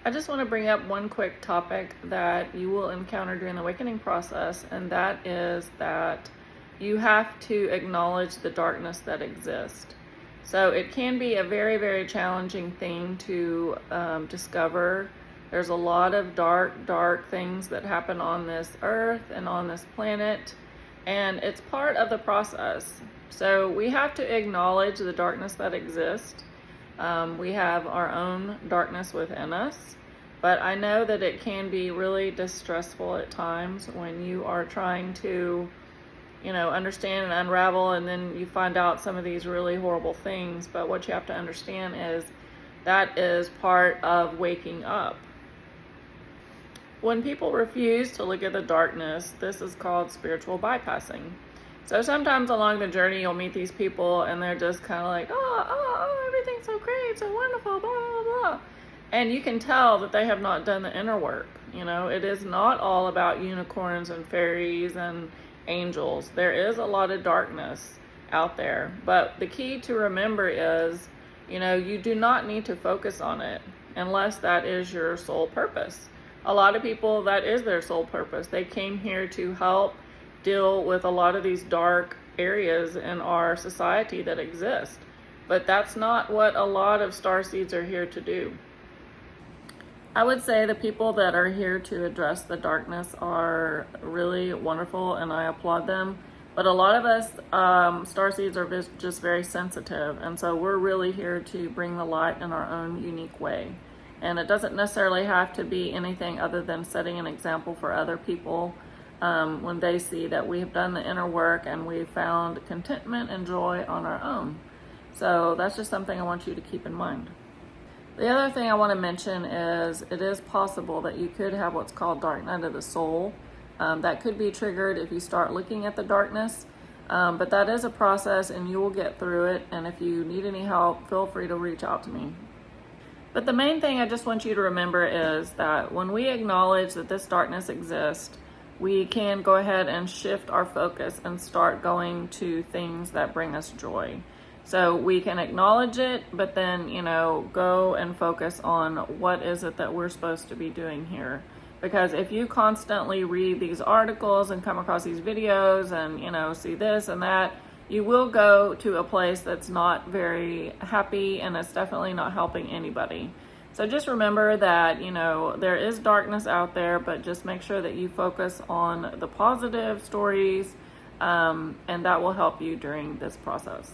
I just want to bring up one quick topic that you will encounter during the awakening process, and that is that you have to acknowledge the darkness that exists. So it can be a very, very challenging thing to discover. There's a lot of dark things that happen on this earth and on this planet, and it's part of the process. So we have to acknowledge the darkness that exists. We have our own darkness within us, but I know that it can be really distressful at times when you are trying to, understand and unravel, and then you find out some of these really horrible things. But what you have to understand is that is part of waking up. When people refuse to look at the darkness, this is called spiritual bypassing. So sometimes along the journey, you'll meet these people and they're just kind of like, oh, everything's so great, so wonderful, blah, blah, blah. And you can tell that they have not done the inner work. It is not all about unicorns and fairies and angels. There is a lot of darkness out there. But the key to remember is, you do not need to focus on it unless that is your sole purpose. A lot of people, that is their sole purpose. They came here to help deal with a lot of these dark areas in our society that exist. But that's not what a lot of starseeds are here to do. I would say the people that are here to address the darkness are really wonderful, and I applaud them. But a lot of us starseeds are just very sensitive, and so we're really here to bring the light in our own unique way. And it doesn't necessarily have to be anything other than setting an example for other people when they see that we have done the inner work and we've found contentment and joy on our own. So that's just something I want you to keep in mind. The other thing I want to mention is it is possible that you could have what's called dark night of the soul. That could be triggered if you start looking at the darkness, but that is a process and you will get through it. And if you need any help, feel free to reach out to me. But the main thing I just want you to remember is that when we acknowledge that this darkness exists, we can go ahead and shift our focus and start going to things that bring us joy. So we can acknowledge it, but then, go and focus on what is it that we're supposed to be doing here. Because if you constantly read these articles and come across these videos and, see this and that, you will go to a place that's not very happy, and it's definitely not helping anybody. So just remember that, there is darkness out there, but just make sure that you focus on the positive stories, and that will help you during this process.